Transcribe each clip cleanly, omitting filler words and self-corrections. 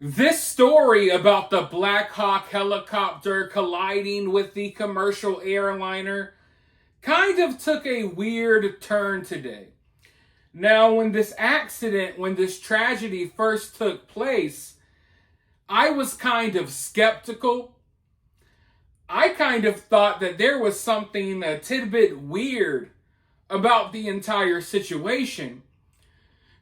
This story about the Black Hawk helicopter colliding with the commercial airliner kind of took a weird turn today. Now, when this tragedy first took place, I was kind of skeptical. I kind of thought that there was something a tidbit weird about the entire situation.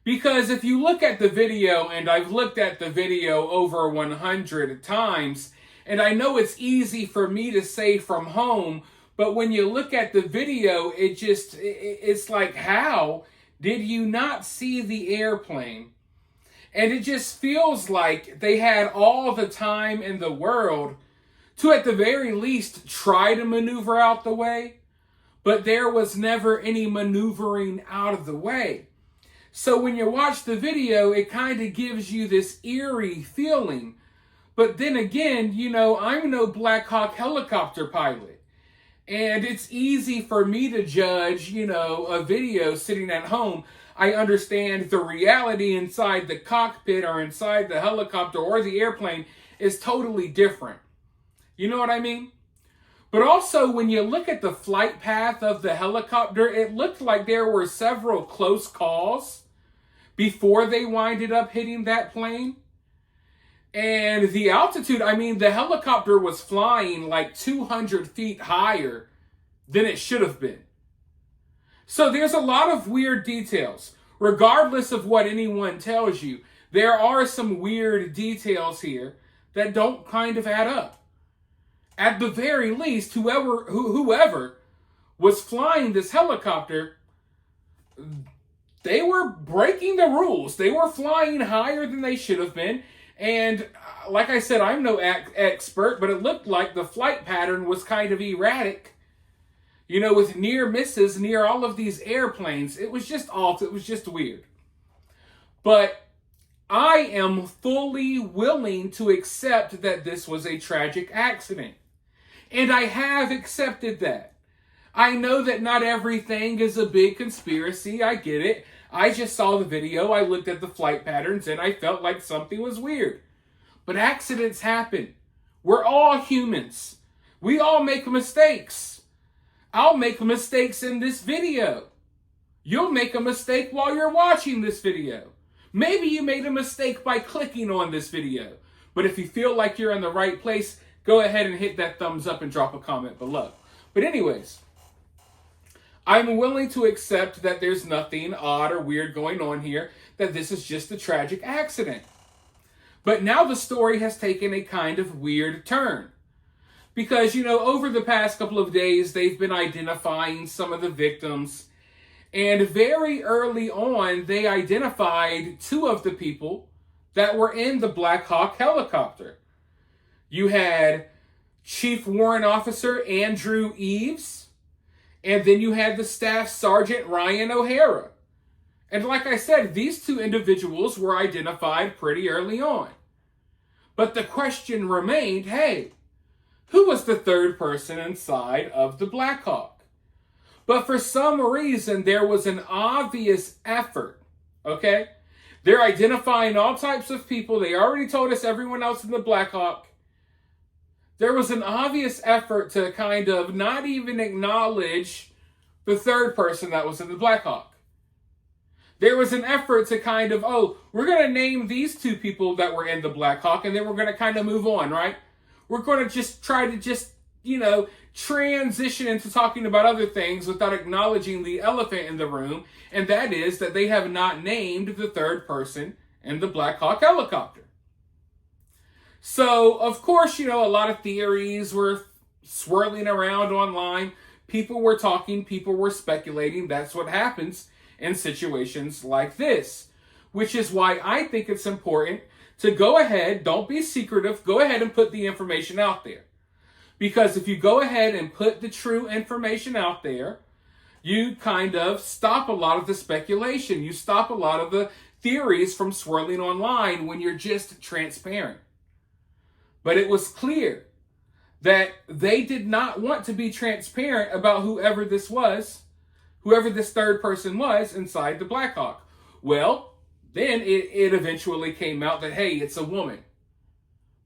Because if you look at the video, and I've looked at the video over 100 times, and I know it's easy for me to say from home, but when you look at the video, it's like, how did you not see the airplane? And it just feels like they had all the time in the world to, at the very least, try to maneuver out the way, but there was never any maneuvering out of the way. So when you watch the video, it kind of gives you this eerie feeling. But then again, I'm no Black Hawk helicopter pilot. And it's easy for me to judge, a video sitting at home. I understand the reality inside the cockpit or inside the helicopter or the airplane is totally different. You know what I mean? But also, when you look at the flight path of the helicopter, it looked like there were several close calls before they winded up hitting that plane. And the altitude, the helicopter was flying like 200 feet higher than it should have been. So there's a lot of weird details. Regardless of what anyone tells you, there are some weird details here that don't kind of add up. At the very least, whoever was flying this helicopter, they were breaking the rules. They were flying higher than they should have been. And like I said, I'm no expert, but it looked like the flight pattern was kind of erratic. With near misses near all of these airplanes. It was just weird. But I am fully willing to accept that this was a tragic accident. And I have accepted that. I know that not everything is a big conspiracy. I get it. I just saw the video, I looked at the flight patterns, and I felt like something was weird. But accidents happen. We're all humans. We all make mistakes. I'll make mistakes in this video. You'll make a mistake while you're watching this video. Maybe you made a mistake by clicking on this video. But if you feel like you're in the right place, go ahead and hit that thumbs up and drop a comment below. But anyways, I'm willing to accept that there's nothing odd or weird going on here, that this is just a tragic accident. But now the story has taken a kind of weird turn. Because, over the past couple of days, they've been identifying some of the victims. And very early on, they identified two of the people that were in the Black Hawk helicopter. You had Chief Warrant Officer Andrew Eves, and then you had the Staff Sergeant Ryan O'Hara. And like I said, these two individuals were identified pretty early on. But the question remained, hey, who was the third person inside of the Black Hawk? But for some reason, there was an obvious effort, okay? They're identifying all types of people. They already told us everyone else in the Black Hawk. There was an obvious effort to kind of not even acknowledge the third person that was in the Black Hawk. There was an effort to kind of, we're going to name these two people that were in the Black Hawk, and then we're going to kind of move on, right? We're going to just try to transition into talking about other things without acknowledging the elephant in the room, and that is that they have not named the third person in the Black Hawk helicopter. So, of course, a lot of theories were swirling around online. People were talking, people were speculating. That's what happens in situations like this, which is why I think it's important to go ahead, don't be secretive, go ahead and put the information out there. Because if you go ahead and put the true information out there, you kind of stop a lot of the speculation. You stop a lot of the theories from swirling online when you're just transparent. But it was clear that they did not want to be transparent about whoever this third person was inside the Black Hawk. Well, then it eventually came out that, hey, it's a woman.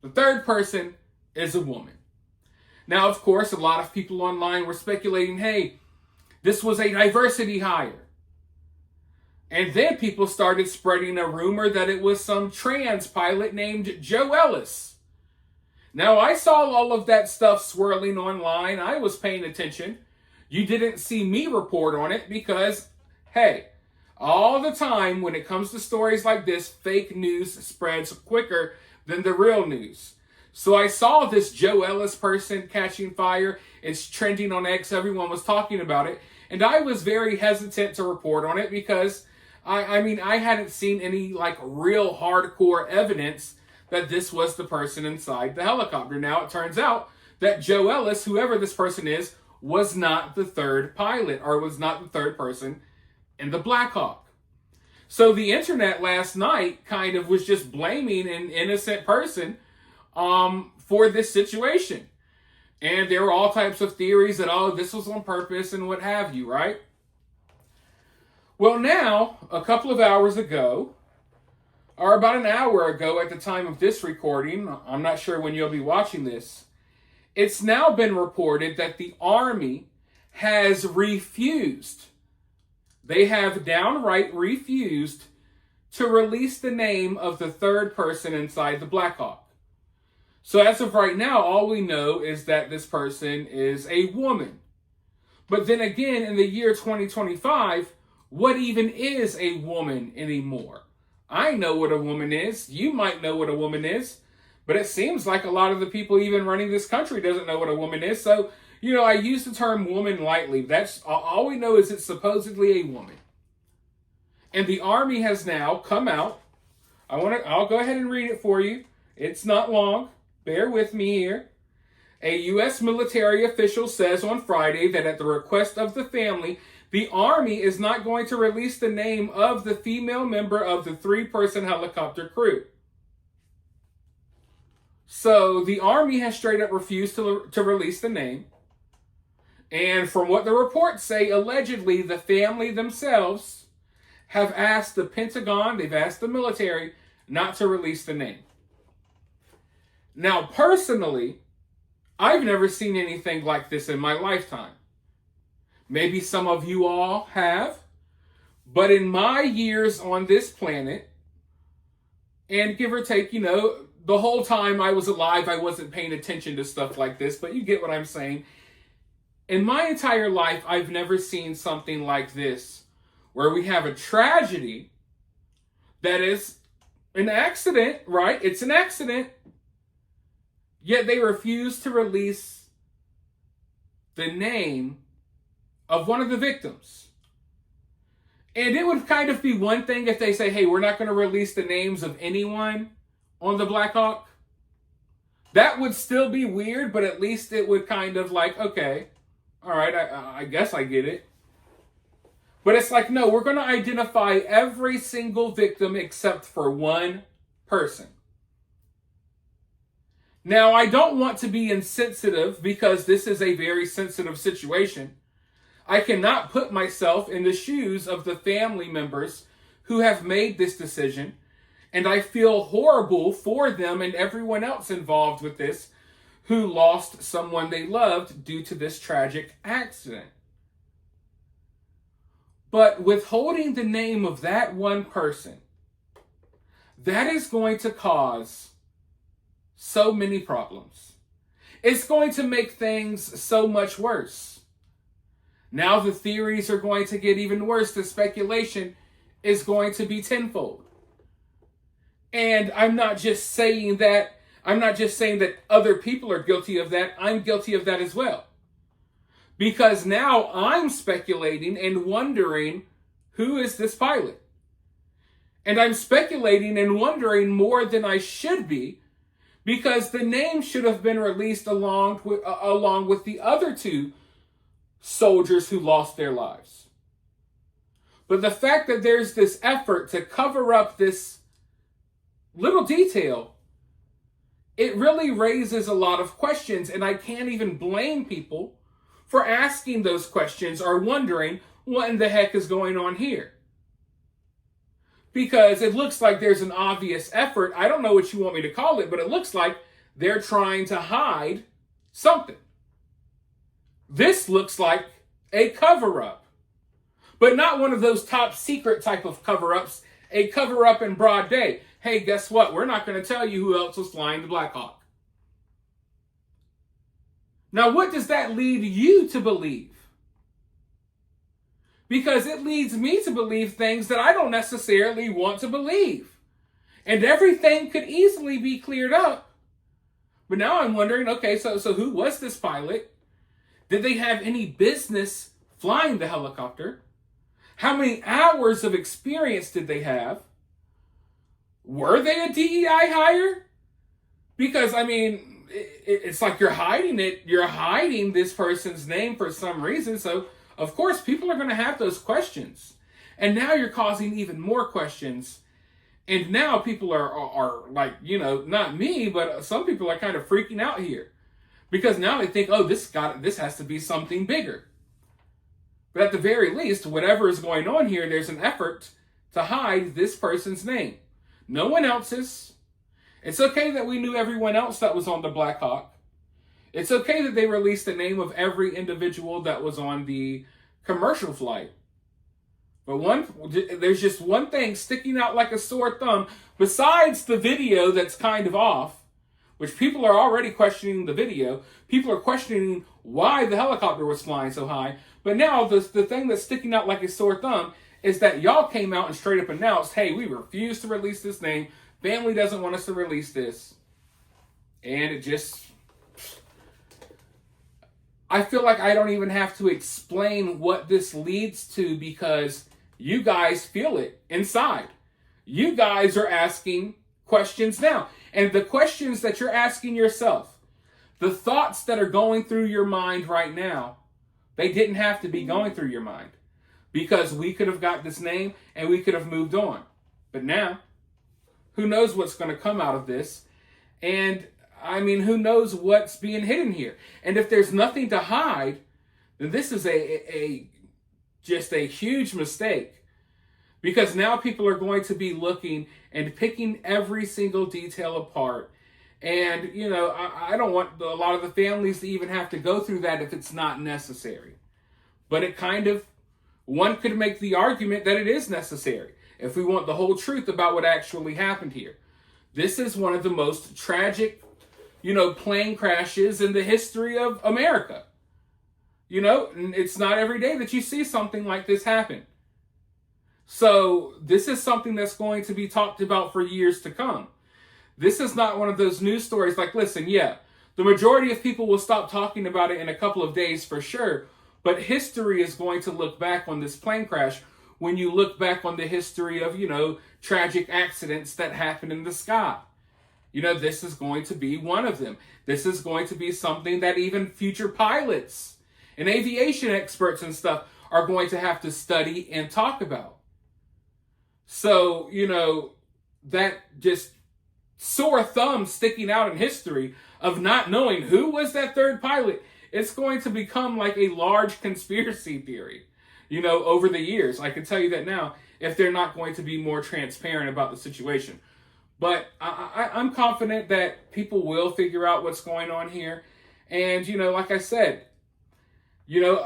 The third person is a woman. Now, of course, a lot of people online were speculating, hey, this was a diversity hire. And then people started spreading a rumor that it was some trans pilot named Joe Ellis. Now, I saw all of that stuff swirling online. I was paying attention. You didn't see me report on it because, hey, all the time when it comes to stories like this, fake news spreads quicker than the real news. So I saw this Joe Ellis person catching fire. It's trending on X. Everyone was talking about it. And I was very hesitant to report on it because, I hadn't seen any like real hardcore evidence that this was the person inside the helicopter. Now it turns out that Joe Ellis, whoever this person is, was not the third pilot or was not the third person in the Black Hawk. So the internet last night kind of was just blaming an innocent person for this situation. And there were all types of theories that, oh, this was on purpose and what have you, right? Well, now, a couple of hours ago, or about an hour ago at the time of this recording, I'm not sure when you'll be watching this, it's now been reported that the Army has refused. They have downright refused to release the name of the third person inside the Black Hawk. So as of right now, all we know is that this person is a woman. But then again, in the year 2025, what even is a woman anymore? I know what a woman is. You might know what a woman is. But it seems like a lot of the people even running this country doesn't know what a woman is. So, I use the term woman lightly. That's all we know is it's supposedly a woman. And the Army has now come out. I'll go ahead and read it for you. It's not long. Bear with me here. A U.S. military official says on Friday that at the request of the family, the Army is not going to release the name of the female member of the 3-person helicopter crew. So the Army has straight up refused to release the name. And from what the reports say, allegedly the family themselves have asked the Pentagon, they've asked the military not to release the name. Now, personally, I've never seen anything like this in my lifetime. Maybe some of you all have, but in my years on this planet, and give or take, the whole time I was alive, I wasn't paying attention to stuff like this, but you get what I'm saying. In my entire life, I've never seen something like this, where we have a tragedy that is an accident, right? It's an accident, yet they refuse to release the name of one of the victims. And it would kind of be one thing if they say, hey, we're not going to release the names of anyone on the Black Hawk. That would still be weird, but at least it would kind of like, okay, all right, I guess I get it. But it's like, no, we're going to identify every single victim except for one person. Now, I don't want to be insensitive because this is a very sensitive situation. I cannot put myself in the shoes of the family members who have made this decision, and I feel horrible for them and everyone else involved with this who lost someone they loved due to this tragic accident. But withholding the name of that one person, that is going to cause so many problems. It's going to make things so much worse. Now the theories are going to get even worse. The speculation is going to be tenfold. And I'm not just saying that other people are guilty of that. I'm guilty of that as well. Because now I'm speculating and wondering, who is this pilot? And I'm speculating and wondering more than I should be, because the name should have been released along with the other two soldiers who lost their lives. But the fact that there's this effort to cover up this little detail, it really raises a lot of questions, and I can't even blame people for asking those questions or wondering what in the heck is going on here. Because it looks like there's an obvious effort. I don't know what you want me to call it, but it looks like they're trying to hide something. This looks like a cover-up, but not one of those top secret type of cover-ups, a cover-up in broad day. Hey, guess what? We're not going to tell you who else was flying the Black Hawk. Now, what does that lead you to believe? Because it leads me to believe things that I don't necessarily want to believe. And everything could easily be cleared up. But now I'm wondering, okay, so who was this pilot? Did they have any business flying the helicopter? How many hours of experience did they have? Were they a DEI hire? Because, I mean, it's like you're hiding it. You're hiding this person's name for some reason. So, of course, people are going to have those questions. And now you're causing even more questions. And now people are like, you know, not me, but some people are kind of freaking out here. Because now they think, oh, this has to be something bigger. But at the very least, whatever is going on here, there's an effort to hide this person's name. No one else's. It's okay that we knew everyone else that was on the Black Hawk. It's okay that they released the name of every individual that was on the commercial flight. But there's just one thing sticking out like a sore thumb, besides the video that's kind of off, which people are already questioning the video. People are questioning why the helicopter was flying so high. But now the thing that's sticking out like a sore thumb is that y'all came out and straight up announced, hey, we refuse to release this name. Family doesn't want us to release this. And it just... I feel like I don't even have to explain what this leads to because you guys feel it inside. You guys are asking questions now. And the questions that you're asking yourself, the thoughts that are going through your mind right now, they didn't have to be going through your mind. Because we could have got this name and we could have moved on. But now, who knows what's going to come out of this? And I mean, who knows what's being hidden here? And if there's nothing to hide, then this is just a huge mistake. Because now people are going to be looking and picking every single detail apart. And, you know, I don't want a lot of the families to even have to go through that if it's not necessary. But it kind of, one could make the argument that it is necessary if we want the whole truth about what actually happened here. This is one of the most tragic, you know, plane crashes in the history of America. You know, it's not every day that you see something like this happen. So this is something that's going to be talked about for years to come. This is not one of those news stories like, listen, yeah, the majority of people will stop talking about it in a couple of days for sure. But history is going to look back on this plane crash when you look back on the history of, you know, tragic accidents that happen in the sky. You know, this is going to be one of them. This is going to be something that even future pilots and aviation experts and stuff are going to have to study and talk about. So, you know, that just sore thumb sticking out in history of not knowing who was that third pilot, it's going to become like a large conspiracy theory, you know, over the years. I can tell you that now, if they're not going to be more transparent about the situation. But I'm confident that people will figure out what's going on here. And, you know, like I said, you know,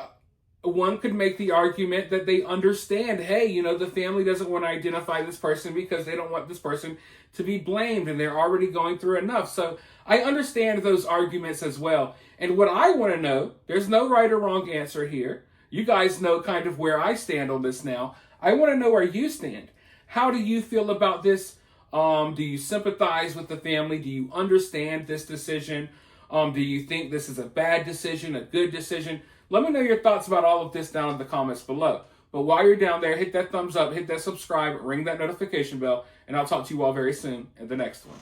one could make the argument that they understand, hey, you know, the family doesn't want to identify this person because they don't want this person to be blamed and they're already going through enough. So I understand those arguments as well. And what I want to know, there's no right or wrong answer here. You guys know kind of where I stand on this now. I want to know where you stand. How do you feel about this? Do you sympathize with the family? Do you understand this decision? Do you think this is a bad decision, a good decision? Let me know your thoughts about all of this down in the comments below. But while you're down there, hit that thumbs up, hit that subscribe, ring that notification bell, and I'll talk to you all very soon in the next one.